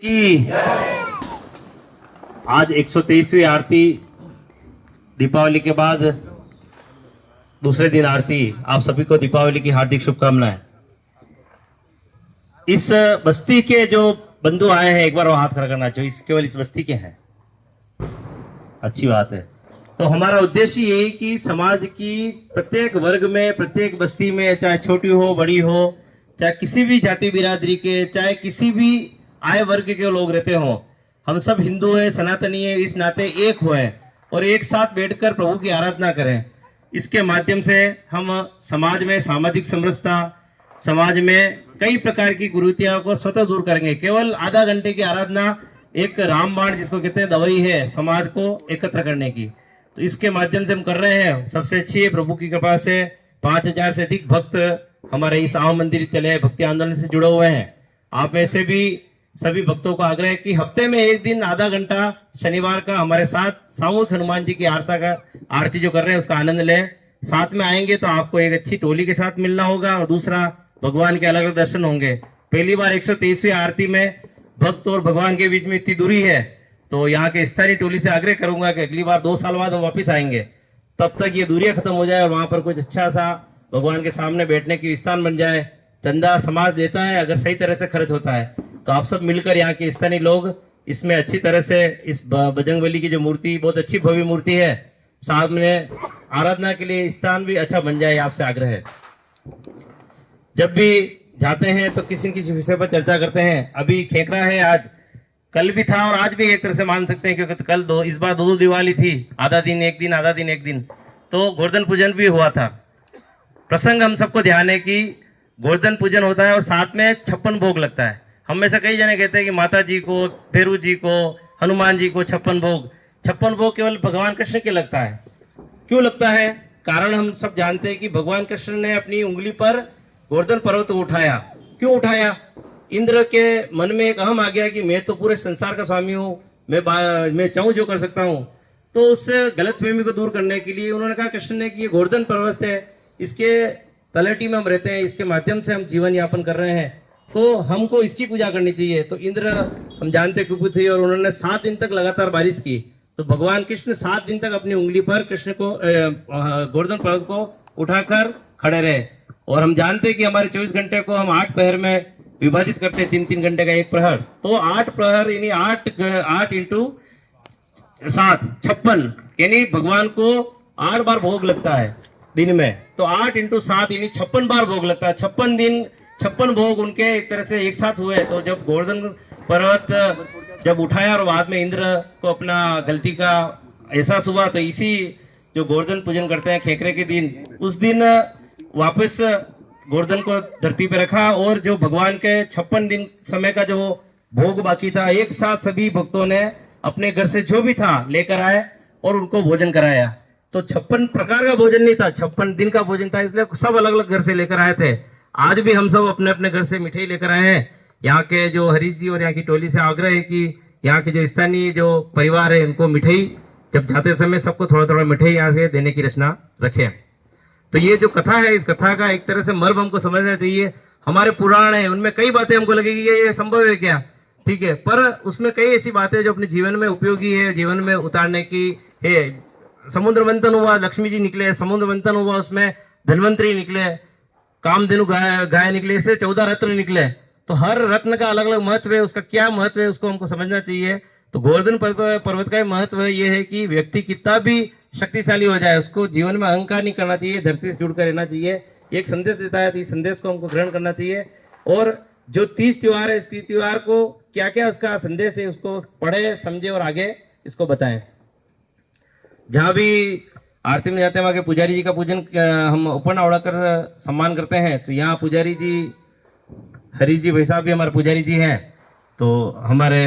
की आज 123वीं आरती, दीपावली के बाद दूसरे दिन आरती। आप सभी को दीपावली की हार्दिक शुभकामनाएं। इस बस्ती के जो बंधु आए हैं, एक बार वो हाथ खड़ा करना चाहिए, इस केवल इस बस्ती के हैं। अच्छी बात है। तो हमारा उद्देश्य ये है कि समाज की प्रत्येक वर्ग में, प्रत्येक बस्ती में, चाहे छोटी हो बड़ी हो, चाहे किसी भी जाति बिरादरी के, चाहे किसी भी आय वर्ग के लोग रहते हो, हम सब हिंदू हैं, सनातनी है, इस नाते एक हुए और एक साथ बैठकर प्रभु की आराधना करें। इसके माध्यम से हम समाज में सामाजिक समरसता, समाज में कई प्रकार की कुरीतियों को स्वतः दूर करेंगे। केवल आधा घंटे की आराधना एक रामबाण जिसको कहते हैं दवाई है समाज को एकत्र करने की। तो इसके माध्यम से हम कर रहे हैं। सबसे अच्छी है प्रभु की कृपा से 5000 से अधिक भक्त हमारे इस आव मंदिर चले भक्ति आंदोलन से जुड़े हुए हैं। आप में से भी सभी भक्तों का आग्रह है कि हफ्ते में एक दिन आधा घंटा शनिवार का हमारे साथ सामूहिक हनुमान जी की आरती जो कर रहे हैं उसका आनंद लें। साथ में आएंगे तो आपको एक अच्छी टोली के साथ मिलना होगा और दूसरा भगवान के अलग अलग दर्शन होंगे। पहली बार 123वीं आरती में भक्त और भगवान के बीच में इतनी दूरी है, तो यहाँ के स्थानीय टोली से आग्रह करूंगा कि अगली बार 2 साल बाद हम वापस आएंगे, तब तक ये दूरियां खत्म हो जाए और वहां पर कुछ अच्छा सा भगवान के सामने बैठने की स्थान बन जाए। चंदा समाज देता है, अगर सही तरह से खर्च होता है तो आप सब मिलकर यहाँ के स्थानीय लोग इसमें अच्छी तरह से इस बजरंगबली की जो मूर्ति बहुत अच्छी भव्य मूर्ति है, सामने आराधना के लिए स्थान भी अच्छा बन जाए, आपसे आग्रह है। जब भी जाते हैं तो किसी न किसी विषय पर चर्चा करते हैं। अभी खेकरा है, आज कल भी था और आज भी एक तरह से मान सकते हैं, क्योंकि कल इस बार दो दिवाली थी, आधा दिन एक दिन, आधा दिन एक दिन। तो गोवर्धन पूजन भी हुआ था। प्रसंग हम सबको ध्यान है कि गोवर्धन पूजन होता है और साथ में 56 भोग लगता है। हम में से कई जने कहते हैं कि माता जी को, फेरू जी को, हनुमान जी को 56 भोग। 56 भोग केवल भगवान कृष्ण के लगता है। क्यों लगता है? कारण हम सब जानते हैं कि भगवान कृष्ण ने अपनी उंगली पर गोवर्धन पर्वत उठाया। क्यों उठाया? इंद्र के मन में एक अहम आ गया कि मैं तो पूरे संसार का स्वामी हूँ, मैं चाहूँ जो कर सकता हूँ। तो उस गलतफहमी को दूर करने के लिए उन्होंने कहा कृष्ण ने कि ये गोवर्धन पर्वत है, इसके तलहटी में हम रहते हैं, इसके माध्यम से हम जीवन यापन कर रहे हैं, तो हमको इसकी पूजा करनी चाहिए। तो इंद्र हम जानते कुपित हुए और उन्होंने 7 दिन तक लगातार बारिश की। तो भगवान कृष्ण 7 दिन तक अपनी उंगली पर कृष्ण को गोवर्धन पर्वत को उठाकर खड़े रहे। और हम जानते हैं कि हमारे 24 घंटे को हम 8 पहर में विभाजित करते हैं, 3-3 घंटे का एक प्रहर। तो 8 प्रहर यानी 8 × 7 56, यानी भगवान को 8 बार भोग लगता है दिन में। तो 8 × 7 यानी 56 बार भोग लगता है। 56 दिन 56 भोग उनके एक तरह से एक साथ हुए। तो जब गोवर्धन पर्वत जब उठाया और बाद में इंद्र को अपना गलती का एहसास हुआ, तो इसी जो गोवर्धन पूजन करते हैं खेकरे के दिन, उस दिन वापस गोवर्धन को धरती पे रखा और जो भगवान के 56 दिन समय का जो भोग बाकी था, एक साथ सभी भक्तों ने अपने घर से जो भी था लेकर आए और उनको भोजन कराया। तो 56 प्रकार का भोजन नहीं था, 56 दिन का भोजन था, इसलिए सब अलग अलग घर से लेकर आए थे। आज भी हम सब अपने अपने घर से मिठाई लेकर आए हैं। यहाँ के जो हरीश जी और यहाँ की टोली से आग्रह है कि यहाँ के जो स्थानीय जो परिवार है उनको मिठाई जब जाते समय सबको थोड़ा थोड़ा मिठाई यहाँ से देने की रचना रखें। तो ये जो कथा है, इस कथा का एक तरह से मर्म हमको समझना चाहिए। हमारे पुराण है, उनमें कई बातें हमको लगेगी ये संभव है क्या, ठीक है, पर उसमें कई ऐसी बातें जो अपने जीवन में उपयोगी है, जीवन में उतारने की है। समुद्र मंथन हुआ, लक्ष्मी जी निकले, समुद्र मंथन हुआ, उसमें धन्वंतरी निकले, कामधेनु गाय निकले, ऐसे 14 रत्न निकले। तो हर रत्न का अलग अलग महत्व है, उसका क्या महत्व है उसको हमको समझना चाहिए। तो गोवर्धन पर्वत का महत्व ये है कि व्यक्ति कितना भी शक्तिशाली हो जाए, उसको जीवन में अहंकार नहीं करना चाहिए, धरती से जुड़कर रहना चाहिए। एक संदेश देता है, तो इस संदेश को हमको ग्रहण करना चाहिए। और जो 30 त्योहार है, इस 30 त्योहार को क्या क्या उसका संदेश है उसको पढ़े, समझे और आगे इसको बताएं। जहाँ भी आरती में जाते हैं वहाँ के पुजारी जी का पूजन हम ऊपर उड़ाकर सम्मान करते हैं। तो यहाँ पुजारी जी हरीश जी भाई साहब भी हमारे पुजारी जी हैं। तो हमारे